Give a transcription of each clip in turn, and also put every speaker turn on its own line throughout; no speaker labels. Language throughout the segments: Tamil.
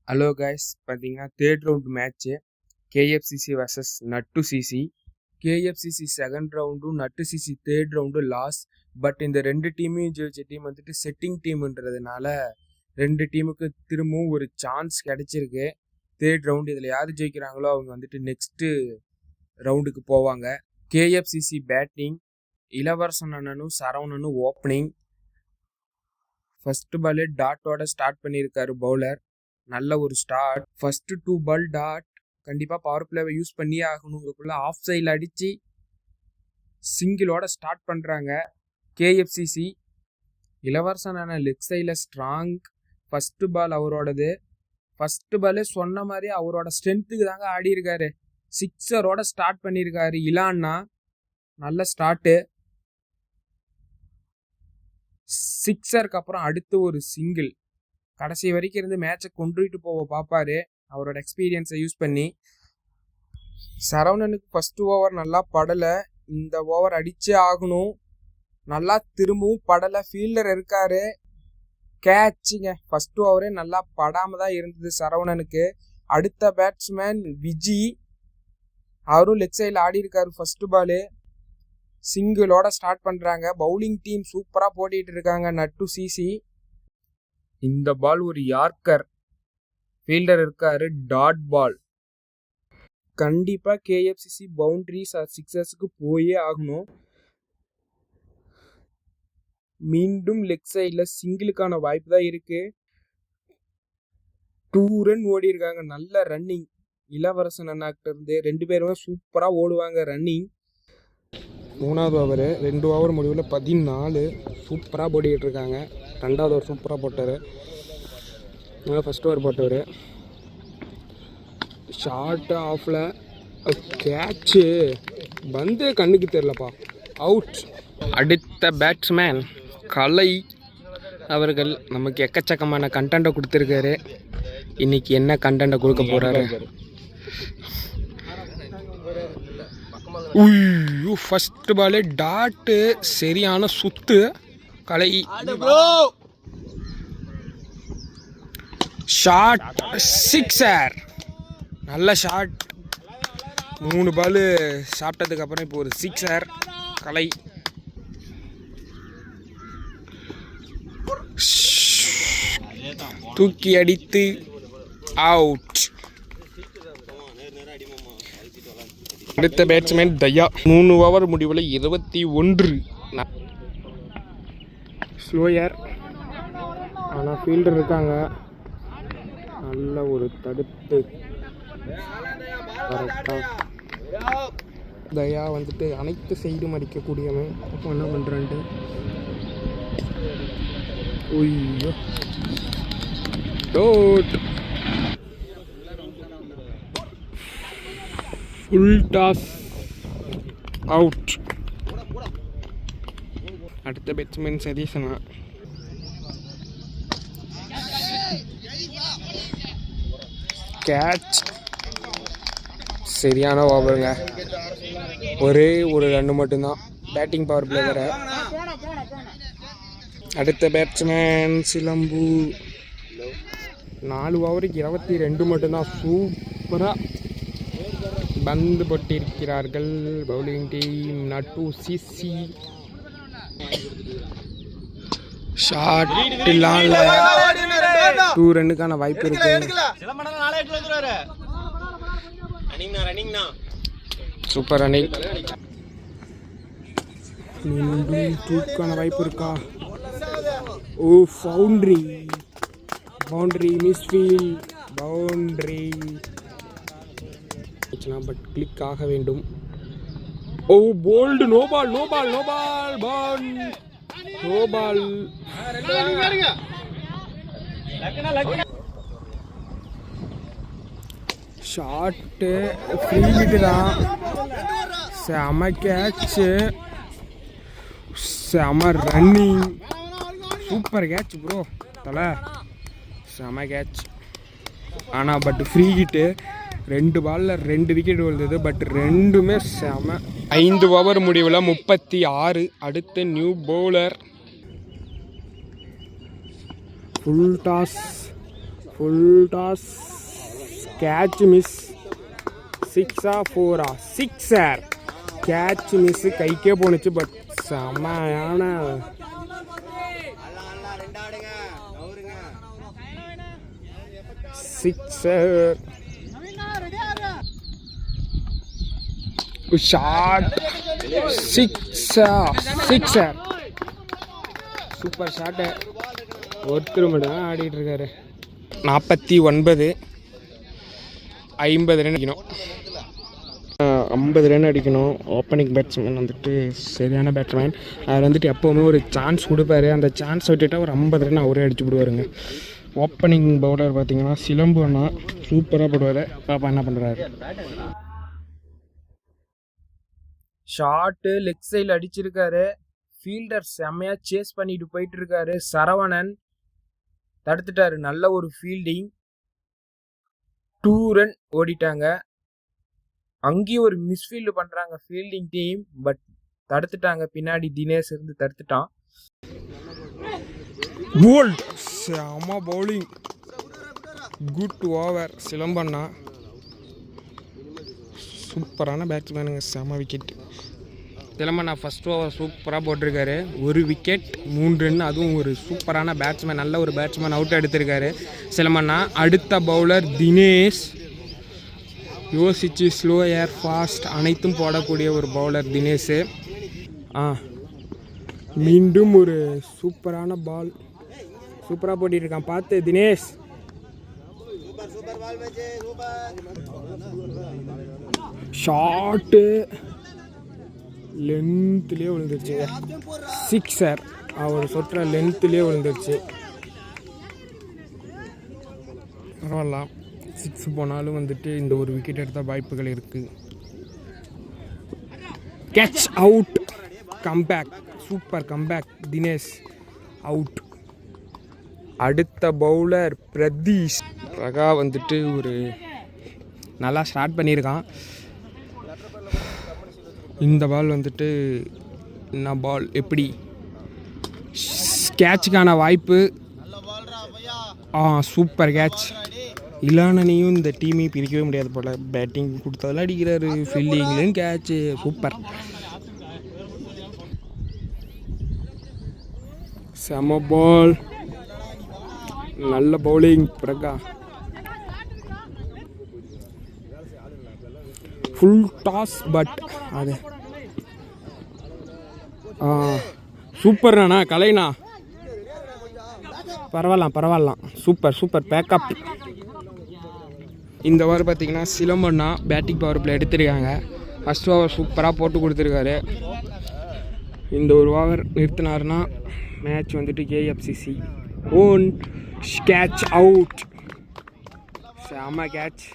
ஹலோ கைஸ், பார்த்தீங்கன்னா third round match KFCC versus நட்டு சிசி. கேஎஃப்சிசி செகண்ட் ரவுண்டும் நட்டு சிசி தேர்ட் ரவுண்டும் லாஸ். பட் இந்த ரெண்டு டீமையும் ஜெயிச்ச டீம் வந்துட்டு செட்டிங் டீம்ன்றதுனால ரெண்டு டீமுக்கு திரும்பவும் ஒரு சான்ஸ் கிடைச்சிருக்கு தேர்ட் ரவுண்டு. இதில் யார் ஜெயிக்கிறாங்களோ அவங்க வந்துட்டு நெக்ஸ்ட்டு ரவுண்டுக்கு போவாங்க. கேஎஃப்சிசி பேட்டிங், இளவரசன் அண்ணனும் சரவணனும் ஓப்பனிங். ஃபர்ஸ்ட் பாலே டாட்டோட ஸ்டார்ட் பண்ணியிருக்காரு பவுலர். நல்ல ஒரு ஸ்டார்ட். ஃபர்ஸ்ட் 2 பால் டாட் கண்டிப்பாக பவர் பிளேவை யூஸ் பண்ணியே ஆகணுங்கக்குள்ள ஆஃப் சைடில் அடித்து சிங்கிளோட ஸ்டார்ட் பண்ணுறாங்க கேஎஃப்சிசி. இளவரசனான லெக் சைடில் ஸ்ட்ராங். ஃபஸ்ட்டு பால் அவரோடது. ஃபஸ்ட்டு பாலே சொன்ன மாதிரி அவரோட ஸ்ட்ரென்த்துக்கு தாங்க ஆடி இருக்காரு. சிக்ஸரோட ஸ்டார்ட் பண்ணியிருக்காரு இலான்னா. நல்ல ஸ்டார்ட்டு. சிக்ஸருக்கு அப்புறம் அடுத்து ஒரு சிங்கிள். கடைசி வரைக்கும் இருந்து மேட்சை கொண்டுட்டு போக பார்ப்பாரு அவரோட எக்ஸ்பீரியன்ஸை யூஸ் பண்ணி. சரவணனுக்கு ஃபர்ஸ்ட் ஓவர் நல்லா படலை. இந்த ஓவர் அடிச்சே ஆகணும். நல்லா திரும்பவும் படலை. ஃபீல்டர் இருக்காரு. கேட்சுங்க. ஃபர்ஸ்ட் ஓவரே நல்லா படாமல் தான் இருந்தது சரவணனுக்கு. அடுத்த பேட்ஸ்மேன் விஜி, அவரும் லெக் சைடில் ஆடி இருக்காரு. ஃபர்ஸ்ட் பாலு சிங்கிளோட ஸ்டார்ட் பண்ணுறாங்க. பவுலிங் டீம் சூப்பராக போட்டிகிட்டு இருக்காங்க நட்டு சிசி. இந்த பால் ஒரு யார்க்கர். ஃபீல்டர் இருக்காரு. Dot ball. கண்டிப்பாக கேஎஃப்சிசி பவுண்டரிஸ் சிக்ஸர்ஸுக்கு போயே ஆகணும். மீண்டும் லெக் சைடில் சிங்கிளுக்கான வாய்ப்பு தான் இருக்கு. 2 ரன் ஓடி இருக்காங்க. நல்ல ரன்னிங் இளவரசன் அண்ணாக்கிட்ட இருந்து. 2 பேருமே சூப்பராக ஓடுவாங்க ரன்னிங். 3வது ஓவர் 2 ஓவர் முடிவில் 14. சூப்பராக போட்டிக்கிட்டு இருக்காங்க. 2வது ஓவர் சூப்பராக போட்டார். ஃபர்ஸ்ட் ஓவர் போட்டவர் ஷார்ட் ஆஃபில் கேட்சு வந்து கண்ணுக்கு தெரிலப்பா. அவுட். அடுத்த பேட்ஸ்மேன் கலை அவர்கள் நமக்கு எக்கச்சக்கமான கண்டென்ட்டை கொடுத்துருக்காரு. இன்னைக்கு என்ன கண்டென்ட்டை கொடுக்க போகிறாரு? ஃபர்ஸ்ட் பாலே டாட்டு சரியான சுத்து. கலை ஷாட், சிக்ஸர். நல்ல ஷாட். 3 பால் சாப்பிட்டதுக்கு அப்புறம் இப்போ ஒரு சிக்ஸர். கலை தூக்கி அடித்து அவுட். அடுத்த பேட்ஸ்மேன் தயா. 3 ஓவர் முடிவில் 21. ஸ்லோயர், ஆனால் ஃபீல்டர் இருக்காங்க. நல்ல ஒரு தடுப்பு. கரெக்டாக தயா வந்துட்டு அனைத்து சைடும் அடிக்கக்கூடியவன். அப்போ என்ன பண்ணுறான்ட்டு ஐயோ டோட். Full toss out. அடுத்த பேட்ஸ்மேன் சதீஷனா. கேட்ச். சரியான ஓவருங்க. ஒரே ஒரு ரன்னு மட்டும்தான். பேட்டிங் பவர் பிளே வேற. அடுத்த பேட்ஸ்மேன் சிலம்பு. 4 ஓவருக்கு 22 மட்டும்தான். சூப்பராக பந்து போட்டிருக்கிறார்கள் பவுலிங் டீம் நட்டு சிசி. ஷாட் இல்லாம 2 ரன்னுக்கான வாய்ப்பு இருக்கு. Super running. மீண்டும் தூக்கான வாய்ப்பு இருக்கா? ஓ, boundary. Boundary misfield. Boundary but click ஆக வேண்டும். ஓ, bowled. No ball, no ball, no ball. Ball no ball. Shot free hit தான். செம கேட்சு. செம ரன்னிங். Super catch bro. தலை செம கேட்ச். ஆனால் பட் ஃப்ரீ ஹிட்டு. 2 பாலில் 2 விக்கெட் விழுந்தது. பட் ரெண்டுமே செம. 5 ஓவர் முடிவில் 36. அடுத்த new bowler. Full toss
full toss, catch miss. 6 4 sixer. Catch miss, கைக்கே போணுச்சு. பட் செமையான sixer. Shot, sixer. Super shot. ஒருத்தர் மட்டும் தான் ஆடிட்டு இருக்காரு. 49, 50 ரன் அடிக்கணும். 50 ரன் அடிக்கணும். ஓப்பனிங் பேட்ஸ்மேன் வந்துட்டு சரியான பேட்ஸ்மேன். அவர் வந்துட்டு எப்போவுமே ஒரு சான்ஸ் கொடுப்பாரு. அந்த சான்ஸ் விட்டுட்டா ஒரு 50 ரன் அவரே அடிச்சு விடுவாருங்க. ஓப்பனிங் பவுலர் பார்த்தீங்கன்னா சிலம்பு அண்ணா சூப்பராக போடுவார். பாப்பா என்ன பண்ணுறாரு.
ஷாட்டு லெக் சைடில் அடிச்சிருக்காரு. ஃபீல்டர் செம்மையா சேஸ் பண்ணிட்டு போயிட்டு இருக்காரு. சரவணன் தடுத்துட்டாரு. நல்ல ஒரு ஃபீல்டிங். 2 ரன் ஓடிட்டாங்க. அங்கேயும் ஒரு மிஸ்ஃபீல்டு பண்றாங்க ஃபீல்டிங் டீம். பட் தடுத்துட்டாங்க. பின்னாடி தினேஷ் இருந்து தடுத்துட்டான்.
போல்ட், செம பவுலிங், குட் ஓவர். சிலம்பண்ணா சூப்பரான பேட்ஸ்மேனுங்க. செம விக்கெட். சிலம்பண்ணா ஃபர்ஸ்ட் ஓவர் சூப்பராக போட்டிருக்காரு. 1 விக்கெட் 3 ரன். அதுவும் ஒரு சூப்பரான பேட்ஸ்மேன், நல்ல ஒரு பேட்ஸ்மேன் அவுட் எடுத்திருக்காரு சிலம்பண்ணா. அடுத்த பவுலர் தினேஷ். யோசிச்சு ஸ்லோ ஏர் ஃபாஸ்ட் அனைத்தும் போடக்கூடிய ஒரு பவுலர் தினேஷ். மீண்டும் ஒரு சூப்பரான பால். சூப்பராக போட்டிட்டு இருக்கான். பார்த்து தினேஷ். ஷாட்டு லென்த்லேயே விழுந்துருச்சு. சிக்ஸர். அவர் சொட்டுற லென்த்லேயே விழுந்துருச்சு. பரவாயில்ல, 6 போனாலும் வந்துட்டு இந்த ஒரு விக்கெட் எடுத்த வாய்ப்புகள் இருக்குது. Catch out. Comeback, super comeback. Dinesh out. அடுத்த பவுலர் பிரதீஷ். ரகா வந்துட்டு ஒரு நல்லா ஸ்டார்ட் பண்ணியிருக்கான். இந்த பால் வந்துட்டு என்ன பால், எப்படி கேட்சுக்கான வாய்ப்பு. Super catch. இலானனையும் இந்த டீமையும் பிரிக்கவே முடியாது போல். பேட்டிங் கொடுத்ததெல்லாம் அடிக்கிறாரு, ஃபீல்டிங்லேயும் கேட்சு. சூப்பர், செம பால். நல்ல பவுலிங் பிரகா. Full toss. பட் அது சூப்பர்ண்ணா, கலைண்ணா. பரவாயில்ல. Super backup. இந்த ஓவர் பார்த்தீங்கன்னா சிலம்பண்ணா பேட்டிங் பவர் பிளே எடுத்திருக்காங்க. ஃபர்ஸ்ட் ஓவர் சூப்பராக போட்டு கொடுத்துருக்காரு. இந்த ஒரு ஓவர் நிறுத்தினாருன்னா மேட்ச் வந்துட்டு கேஎஃப்சிசி ஓன். Catch out. செம கேட்ச்.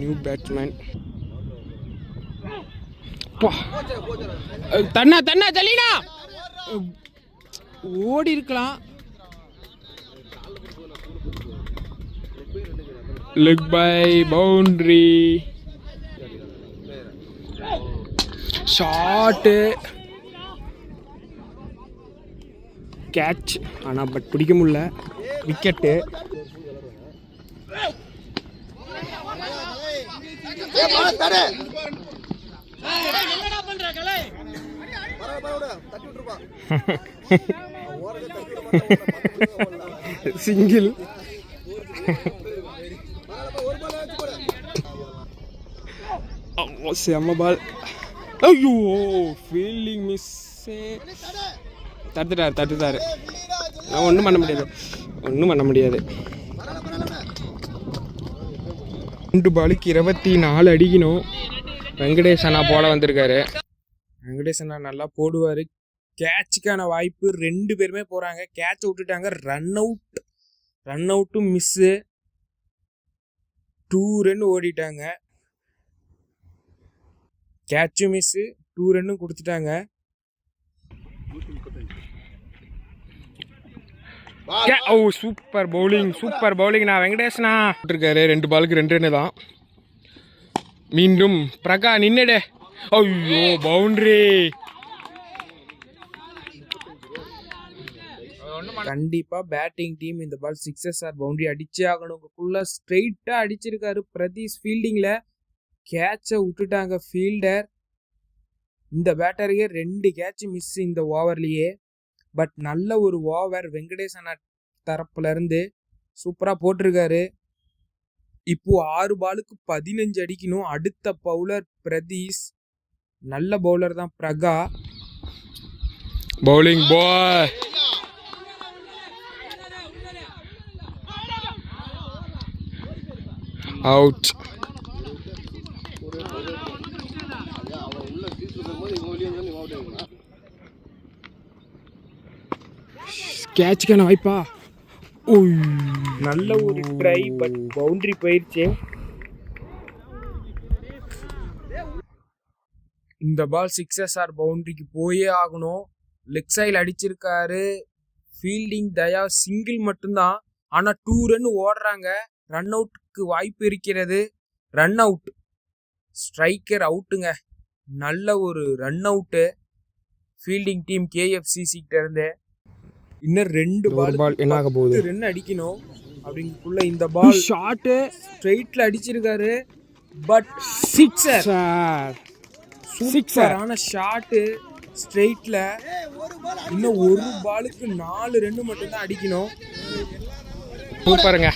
New batsman. தன்னா தள்ளினா ஓடி இருக்கலாம். Leg bye boundary. Shot catch. ஆனால் பட் பிடிக்க முடியல. விக்கெட்டு. சிங்கிள். செம்ம பால். ஐயோ, ஃபீல்டிங் மிஸ். தட்டுட்டாரு. நான் ஒன்றும் பண்ண முடியாது. 2 பாலுக்கு 24 அடிக்கணும். வெங்கடேஷ் அண்ணா போட வந்திருக்காரு. வெங்கடேஷ் அண்ணா நல்லா போடுவார். கேட்சுக்கான வாய்ப்பு. 2 பேருமே போகிறாங்க. கேட்சை விட்டுட்டாங்க. Run அவுட்டும் miss. 2 ரன் ஓடிட்டாங்க. கேட்சும் மிஸ்ஸு, 2 ரன்னும் கொடுத்துட்டாங்க. சூப்பர் பவுலிங் நான் வெங்கடேஷ்னா இருக்காரு. 2 பாலுக்கு 2 ரன்னு தான். மீண்டும் பிரகா நின்னுடு. ஐயோ, பவுண்டரி.
கண்டிப்பாக பேட்டிங் டீம் இந்த பால் 6 ஆர் பவுண்டரி அடிச்சே ஆகணுங்கக்குள்ள ஸ்ட்ரெயிட்டாக அடிச்சிருக்காரு பிரதீஷ். ஃபீல்டிங்கில் கேட்சை விட்டுட்டாங்க ஃபீல்டர். இந்த பேட்டருக்கு 2 கேட்ச் மிஸ் இந்த ஓவர்லேயே. பட் நல்ல ஒரு ஓவர் வெங்கடேசன் தரப்புலேருந்து சூப்பராக போட்டிருக்காரு. இப்போ 6 பாலுக்கு 15 அடிக்கணும். அடுத்த பவுலர் பிரதீஷ். நல்ல பவுலர் தான் பிரகா.
பவுலிங் பாய் அவுட். கேட்சுக்கான வாய்ப்பா?
நல்ல ஒரு ட்ரை பட் பவுண்டரி போயிடுச்சு. இந்த பால் 6 ஆர் பவுண்டரிக்கு போயே ஆகணும். லெக் சைடில் அடிச்சிருக்காரு. ஃபீல்டிங் தயா சிங்கிள் மட்டும்தான். ஆனால் 2 ரன் ஓடுறாங்க. ரன் அவுட்டுக்கு வாய்ப்பு இருக்கிறது. Run out. ஸ்ட்ரைக்கர் அவுட்டுங்க. நல்ல ஒரு run out fielding team KFCC கிட்ட இருந்து. இன்னும் 2 பால்
என்ன ஆக போகுது?
ரன் அடிக்கணும் அப்படிங்குள்ள இந்த பால் ஷாட்டு ஸ்ட்ரெயிட்ல அடிச்சிருக்காரு. But sixer. சூப்பரான ஷாட்டு ஸ்ட்ரெயிட்ல. இன்னும் 1 பாலுக்கு 4 ரன் மட்டும்தான் அடிக்கணும்.
சூப்பருங்க.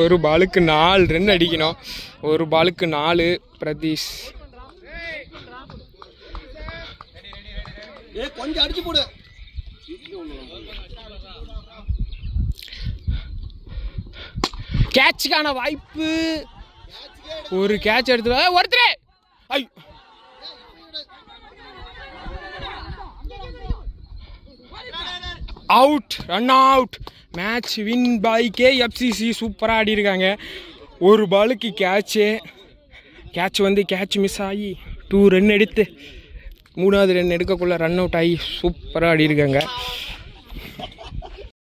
1 பாலுக்கு 4 ரன் அடிக்கணும். 1 பாலுக்கு 4. பிரதீஷ்
கொஞ்சம் அடிச்சு போடு.
கேட்சுக்கான வாய்ப்பு. ஒரு கேட்ச் எடுத்து ஒருத்தரே. Out. Run out. Match win by KFCC. சூப்பராக ஆடி இருக்காங்க. 1 பாலுக்கு கேட்ச் வந்து கேட்ச் மிஸ் ஆகி 2 ரன் எடுத்து 3வது ரன் எடுக்கக்குள்ள ரன் அவுட் ஆகி சூப்பராக ஆடி இருக்காங்க.